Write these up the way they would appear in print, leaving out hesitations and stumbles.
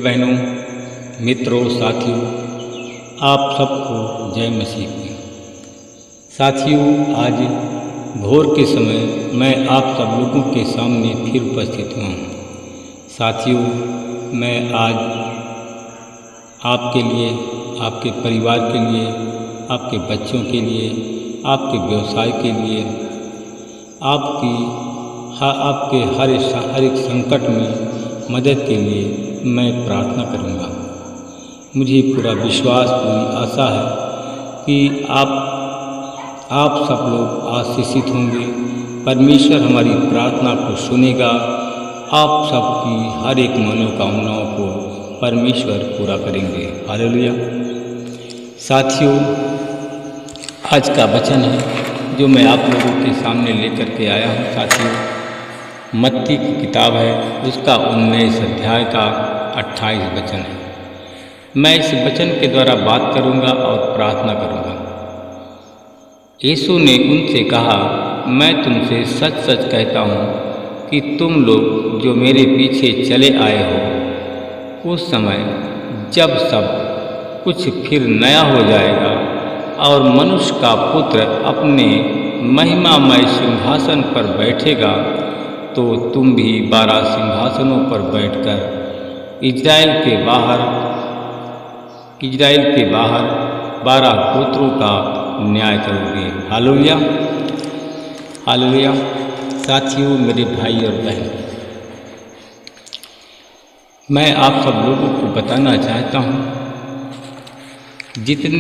बहनों, मित्रों, साथियों, आप सबको जय मसीह की। साथियों, आज भोर के समय मैं आप सब लोगों के सामने फिर उपस्थित हुआ हूँ। साथियों, मैं आज आपके लिए, आपके परिवार के लिए, आपके बच्चों के लिए, आपके व्यवसाय के लिए, आपके हर एक संकट में मदद के लिए मैं प्रार्थना करूंगा। मुझे पूरा विश्वास, पूरी आशा है कि आप सब लोग आशीषित होंगे। परमेश्वर हमारी प्रार्थना को सुनेगा। आप सबकी हर एक मनोकामनाओं को परमेश्वर पूरा करेंगे। हालेलुया। साथियों, आज का वचन है जो मैं आप लोगों के सामने लेकर के आया हूँ। साथियों, मत्ती की किताब है, उसका 19 अध्याय का 28 वचन है। मैं इस वचन के द्वारा बात करूंगा और प्रार्थना करूंगा। यीशु ने उनसे कहा, मैं तुमसे सच सच कहता हूँ कि तुम लोग जो मेरे पीछे चले आए हो, उस समय जब सब कुछ फिर नया हो जाएगा और मनुष्य का पुत्र अपने महिमामय सिंहासन पर बैठेगा, तो तुम भी 12 सिंहासनों पर बैठकर इज़राइल के बाहर 12 गोत्रों का न्याय करोगे। Hallelujah, hallelujah. साथियों, मेरे भाई और बहन, मैं आप सब लोगों को बताना चाहता हूँ, जिन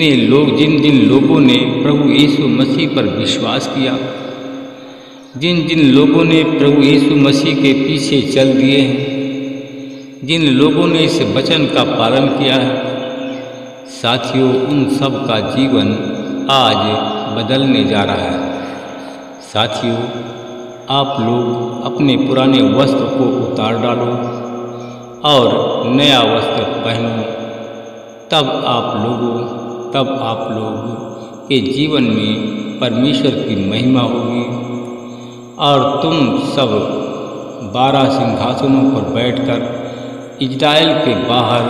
जिन लोगों ने प्रभु यीशु मसीह पर विश्वास किया, जिन लोगों ने प्रभु यीशु मसीह के पीछे चल दिए हैं, जिन लोगों ने इस वचन का पालन किया है, साथियों, उन सब का जीवन आज बदलने जा रहा है। साथियों, आप लोग अपने पुराने वस्त्र को उतार डालो और नया वस्त्र पहनो। तब आप लोगों के जीवन में परमेश्वर की महिमा होगी और तुम सब 12 सिंहासनों पर बैठकर इज़राइल के बाहर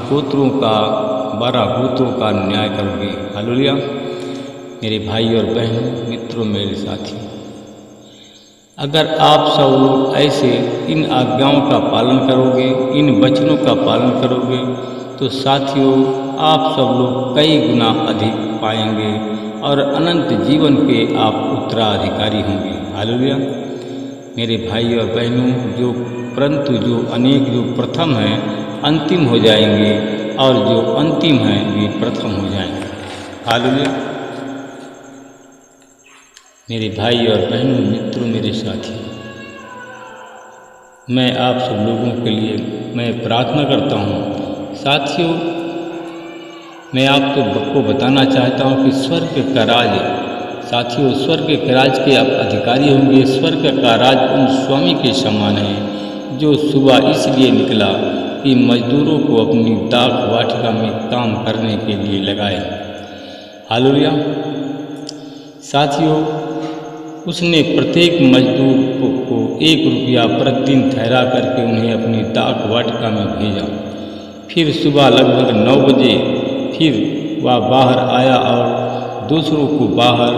12 गोत्रों का न्याय करोगे। हालेलुया। मेरे भाई और बहन, मित्रों, मेरे साथी, अगर आप सब लोग ऐसे इन आज्ञाओं का पालन करोगे, इन वचनों का पालन करोगे, तो साथियों, आप सब लोग कई गुना अधिक पाएंगे और अनंत जीवन के आप उत्तराधिकारी होंगे। हालेलुया। मेरे भाई और बहनों, जो प्रथम हैं अंतिम हो जाएंगे और जो अंतिम हैं वे प्रथम हो जाएंगे। हालेलुया। मेरे भाई और बहनों, मित्रों, मेरे साथी, मैं आप सब लोगों के लिए मैं प्रार्थना करता हूँ। साथियों, मैं आपको बताना चाहता हूँ कि स्वर्ग का राज, साथियों, स्वर्ग के राज के आप अधिकारी होंगे। स्वर्ग का राज उन स्वामी के समान है जो सुबह इसलिए निकला कि मजदूरों को अपनी दाख वाटिका में काम करने के लिए लगाए। हालेलुया। साथियों, उसने प्रत्येक मजदूर को 1 रुपया प्रतिदिन ठहरा करके उन्हें अपनी दाख वाटिका में भेजा। फिर सुबह लगभग 9 बजे फिर वह बाहर आया और दूसरों को बाहर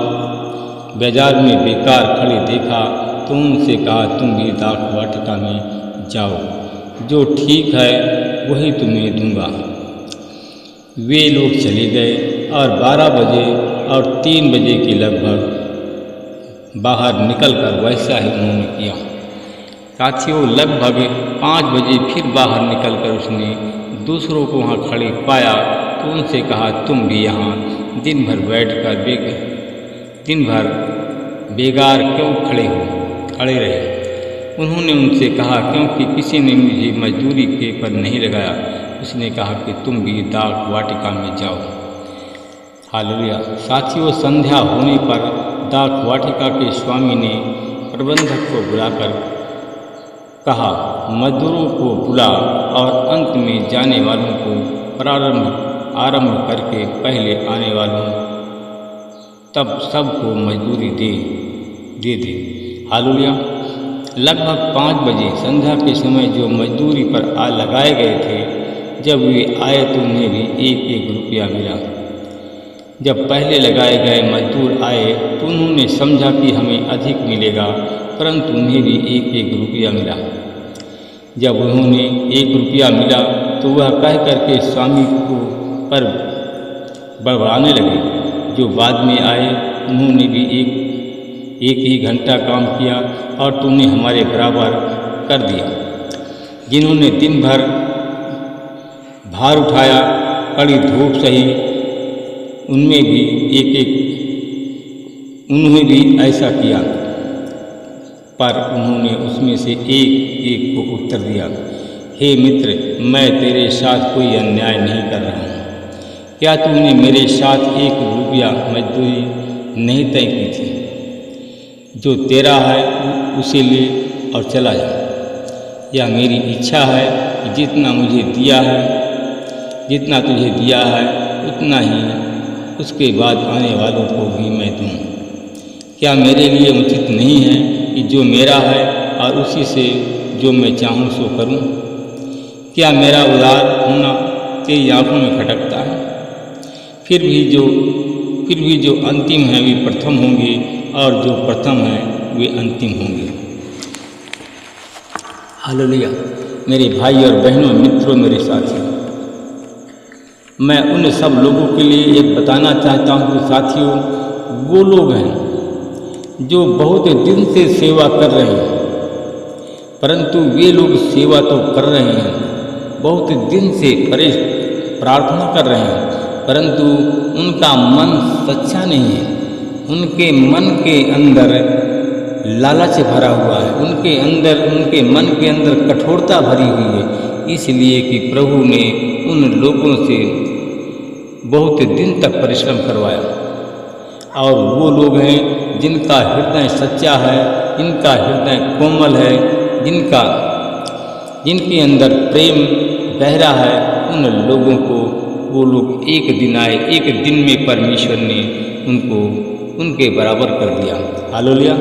बाजार में बेकार खड़े देखा तो उनसे कहा, तुम भी दाख वाटिका में जाओ, जो ठीक है वही तुम्हें दूंगा। वे लोग चले गए और 12 बजे और 3 बजे के लगभग बाहर निकलकर वैसा ही उन्होंने किया। साथियों, लगभग 5 बजे फिर बाहर निकलकर उसने दूसरों को वहाँ खड़े पाया तो उनसे कहा, तुम भी यहाँ दिन भर बेगार क्यों खड़े रहे। उन्होंने उनसे कहा, क्योंकि किसी ने मुझे मजदूरी के पर नहीं लगाया। उसने कहा कि तुम भी दाख वाटिका में जाओ। हालेलुया। साथियों, संध्या होने पर दाख वाटिका के स्वामी ने प्रबंधक को बुलाकर कहा, मजदूरों को बुला और अंत में जाने वालों को आरंभ करके पहले आने वालों तब सबको मजदूरी दे दे। हालेलुया। लगभग 5 बजे संध्या के समय जो मजदूरी पर लगाए गए थे जब वे आए तो उन्हें भी 1-1 रुपया मिला। जब पहले लगाए गए मजदूर आए तो उन्होंने समझा कि हमें अधिक मिलेगा, परंतु उन्हें भी 1-1 रुपया मिला। जब उन्होंने 1 रुपया मिला तो वह कह करके स्वामी को पर बड़बड़ाने लगे। जो बाद में आए उन्होंने भी एक ही घंटा काम किया और तूने हमारे बराबर कर दिया। जिन्होंने दिन भर भार उठाया, कड़ी धूप सही, उन्हें भी ऐसा किया, पर उन्होंने उसमें से एक को उत्तर दिया, हे मित्र, मैं तेरे साथ कोई अन्याय नहीं कर रहा हूँ। क्या तूने मेरे साथ 1 रुपया मजदूरी नहीं तय की थी? जो तेरा है उसे ले और चला जा। यह मेरी इच्छा है कि जितना मुझे दिया है, जितना तुझे दिया है उतना ही उसके बाद आने वालों को भी मैं दूँ। क्या मेरे लिए उचित नहीं है कि जो मेरा है और उसी से जो मैं चाहूँ सो करूँ? क्या मेरा उदार होना तेरी आँखों में खटकता है? फिर भी जो अंतिम है वे प्रथम होंगे और जो प्रथम है वे अंतिम होंगे। हालेलुया। मेरे भाई और बहनों, मित्रों, मेरे साथियों, मैं उन सब लोगों के लिए एक बताना चाहता हूँ कि साथियों, वो लोग हैं जो बहुत दिन से सेवा कर रहे हैं, परंतु वे लोग सेवा तो कर रहे हैं, बहुत दिन से प्रार्थना कर रहे हैं, परंतु उनका मन सच्चा नहीं है। उनके मन के अंदर लालच भरा हुआ है, उनके मन के अंदर कठोरता भरी हुई है, इसलिए कि प्रभु ने उन लोगों से बहुत दिन तक परिश्रम करवाया। और वो लोग हैं जिनका हृदय सच्चा है, जिनका हृदय कोमल है, जिनके अंदर प्रेम गहरा है, उन लोगों को वो लोग एक दिन आए, एक दिन में परमेश्वर ने उनको उनके बराबर कर दिया। हालेलुया।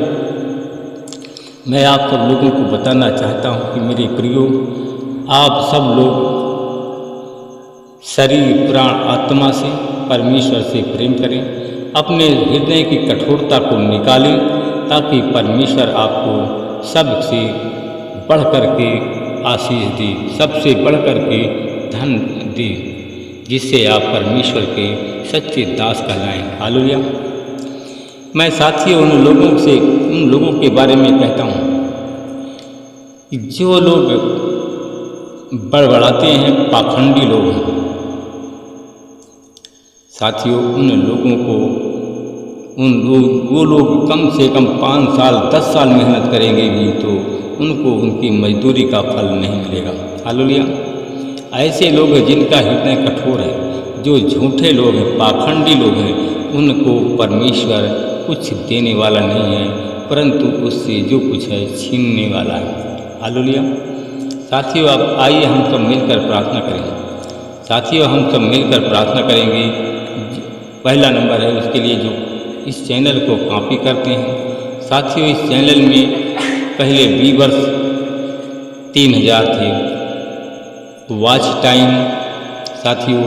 मैं आप सब लोगों को बताना चाहता हूँ कि मेरे प्रियो, आप सब लोग शरीर, प्राण, आत्मा से परमेश्वर से प्रेम करें, अपने हृदय की कठोरता को निकालें, ताकि परमेश्वर आपको सबसे बढ़ कर के आशीष दे, सबसे बढ़ कर के धन दे, जिससे आप परमेश्वर के सच्चे दास कहलाएं। हालेलुया। मैं साथियों उन लोगों के बारे में कहता हूँ कि जो लोग बड़बड़ाते हैं, पाखंडी लोग हैं। साथियों, उन लोगों को वो लोग कम से कम 5 साल 10 साल मेहनत करेंगे भी तो उनको उनकी मजदूरी का फल नहीं मिलेगा। हालेलुया। ऐसे लोग जिनका हृदय कठोर है, जो झूठे लोग हैं, पाखंडी लोग हैं, उनको परमेश्वर कुछ देने वाला नहीं है, परंतु उससे जो कुछ है छीनने वाला है। हालेलुया। साथियों, अब आइए हम सब मिलकर प्रार्थना करेंगे। साथियों, हम सब मिलकर प्रार्थना करेंगे। पहला नंबर है उसके लिए जो इस चैनल को कॉपी करते हैं। साथियों, इस चैनल में पहले व्यूअर्स 3000 थे। वॉच टाइम, साथियों,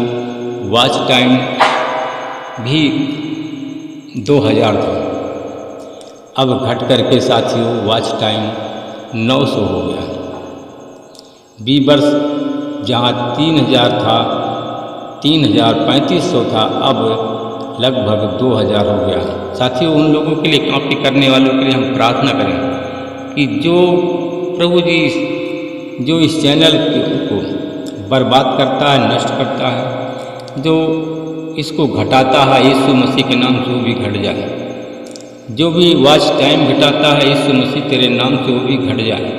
वॉच टाइम भी 2000 था। अब घट करके साथियों वॉच टाइम 900 हो गया। व्यूअर्स जहाँ 3000 था, 3500 था, अब लगभग 2000 हो गया। साथियों, उन लोगों के लिए, कॉपी करने वालों के लिए हम प्रार्थना करें कि जो प्रभु जी जो इस चैनल को बर्बाद करता है, नष्ट करता है, जो इसको घटाता है, यीशु मसीह के नाम से वो भी घट जाए। जो भी वॉच टाइम घटाता है, यीशु मसीह तेरे नाम से वो भी घट जाए,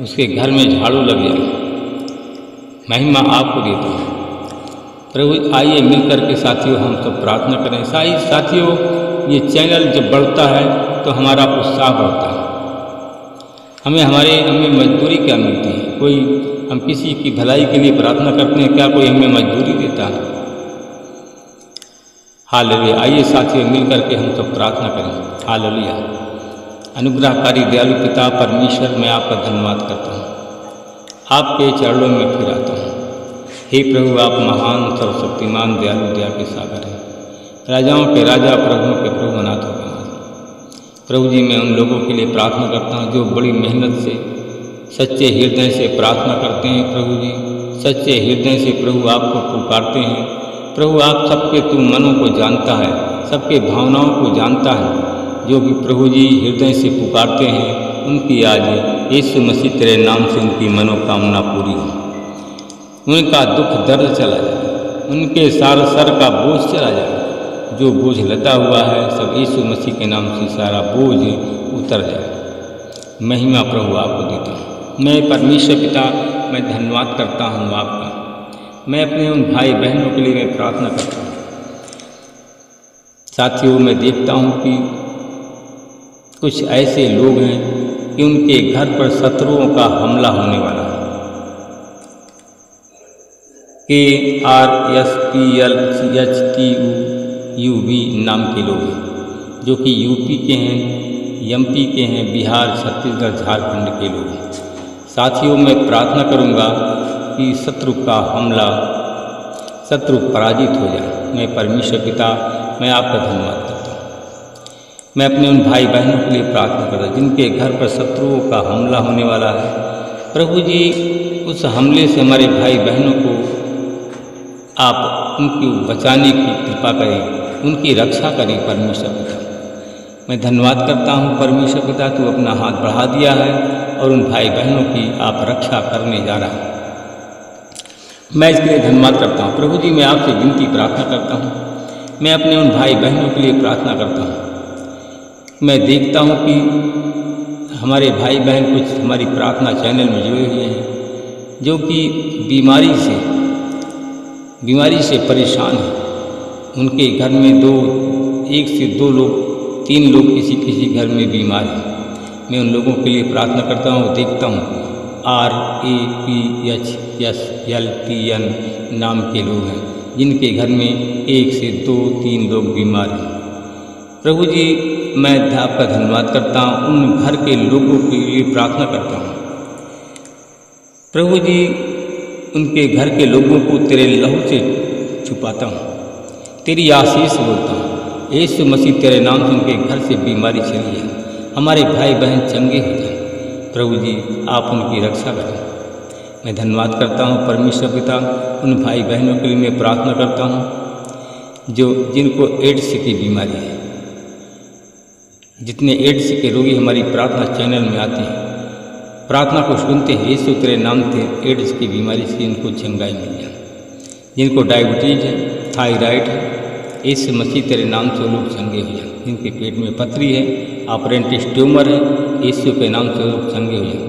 उसके घर में झाड़ू लग जाए। महिमा आपको देता हूँ प्रभु। आइए मिलकर के साथियों हम सब प्रार्थना करें। साथियों, ये चैनल जब बढ़ता है तो हमारा उत्साह बढ़ता है। हमें मजदूरी क्या मिलती है? कोई, हम किसी की भलाई के लिए प्रार्थना करते हैं, क्या कोई हमें मजदूरी देता है? हालेलुया। आइए साथियों मिलकर के हम सब प्रार्थना करें। हालेलुया। अनुग्रहकारी दयालु पिता परमेश्वर, मैं आपका धन्यवाद करता हूँ, आपके चरणों में फिर आता हूँ। हे प्रभु, आप महान सर्वशक्तिमान दयालु दया के सागर हैं, राजाओं के राजा प्रभुओं के प्रभु अनाथों के नाथ। प्रभु जी, मैं उन लोगों के लिए प्रार्थना करता हूँ जो बड़ी मेहनत से सच्चे हृदय से प्रार्थना करते हैं। प्रभु जी, सच्चे हृदय से प्रभु आपको पुकारते हैं। प्रभु, आप सबके तू मनों को जानता है, सबके भावनाओं को जानता है। जो भी प्रभु जी हृदय से पुकारते हैं, उनकी आज यीशु मसीह तेरे नाम से उनकी मनोकामना पूरी हो, उनका दुख दर्द चला जाए, उनके सारे सर का बोझ चला जाए। जो बोझ लदा हुआ है सब यीशु मसीह के नाम से सारा बोझ उतर जाए। महिमा प्रभु आपको देता हूँ। मैं परमेश्वर पिता, मैं धन्यवाद करता हूँ आपका। मैं अपने उन भाई बहनों के लिए मैं प्रार्थना करता हूँ। साथियों, मैं देखता हूँ कि कुछ ऐसे लोग हैं कि उनके घर पर शत्रुओं का हमला होने वाला है। KRSPLCHTUV नाम के लोग हैं जो कि यूपी के हैं, एमपी के हैं, बिहार, छत्तीसगढ़, झारखंड के लोग हैं। साथियों, मैं प्रार्थना करूंगा कि शत्रु का हमला, शत्रु पराजित हो जाए। मैं परमेश्वर पिता, मैं आपका धन्यवाद करता हूँ। मैं अपने उन भाई बहनों के लिए प्रार्थना करता हूँ जिनके घर पर शत्रुओं का हमला होने वाला है। प्रभु जी, उस हमले से हमारे भाई बहनों को आप उनकी बचाने की कृपा करें, उनकी रक्षा करें। परमेश्वर पिता, मैं धन्यवाद करता हूँ। परमेश्वर पिता, तू अपना हाथ बढ़ा दिया है और उन भाई बहनों की आप रक्षा करने जा रहा है। मैं इसके लिए धन्यवाद करता हूँ। प्रभु जी, मैं आपसे विनती प्रार्थना करता हूँ। मैं अपने उन भाई बहनों के लिए प्रार्थना करता हूँ। मैं देखता हूँ कि हमारे भाई बहन कुछ हमारी प्रार्थना चैनल में जुड़े हुए हैं जो कि बीमारी से परेशान हैं। उनके घर में एक से दो लोग, 3 लोग किसी घर में बीमार हैं। मैं उन लोगों के लिए प्रार्थना करता हूँ। देखता हूँ RAPHSLTN नाम के लोग हैं जिनके घर में 1 से 2, 3 लोग बीमार हैं। प्रभु जी, मैं आपका धन्यवाद करता हूँ। उन घर के लोगों के लिए प्रार्थना करता हूँ। प्रभु जी, उनके घर के लोगों को तेरे लहू से छुपाता हूँ, तेरी आशीष बोलता हूँ। यीशु मसीह तेरे नाम से उनके घर से बीमारी चली है, हमारे भाई बहन चंगे हो जाए। प्रभु जी, आप उनकी रक्षा करें। मैं धन्यवाद करता हूँ परमेश्वर पिता। उन भाई बहनों के लिए मैं प्रार्थना करता हूँ जिनको एड्स की बीमारी है। जितने एड्स के रोगी हमारी प्रार्थना चैनल में आते हैं, प्रार्थना को सुनते हैं, यीशु तेरे नाम से एड्स की बीमारी से इनको चंगाई मिल जाए। जिनको डायबिटीज है, थायराइड है, यीशु मसीह तेरे नाम से लोग चंगे हो जाए। जिनके पेट में पथरी है, अपेंडिक्स ट्यूमर है, यीशु के नाम से लोग चंगे हो जाए।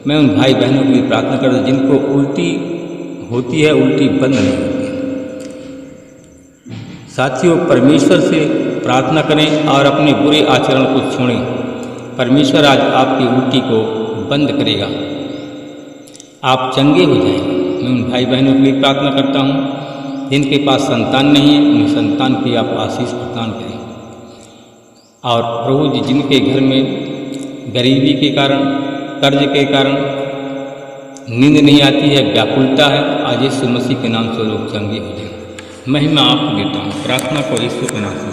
मैं उन भाई बहनों के लिए प्रार्थना करता हूँ जिनको उल्टी होती है, उल्टी बंद नहीं होती है। साथियों, परमेश्वर से प्रार्थना करें और अपने बुरे आचरण को छोड़ें। परमेश्वर आज आपकी उल्टी को बंद करेगा, आप चंगे हो जाएंगे। मैं उन भाई बहनों के लिए प्रार्थना करता हूँ जिनके पास संतान नहीं है, उन्हें संतान की आप आशीष प्रदान करें। और प्रभु जी, जिनके घर में गरीबी के कारण, कर्ज के कारण नींद नहीं आती है, व्याकुलता है, आज यीशु मसीह के नाम से लोग चंगे हो जाएं। महिमा आपको देता हूँ। प्रार्थना को यीशु के नाम से।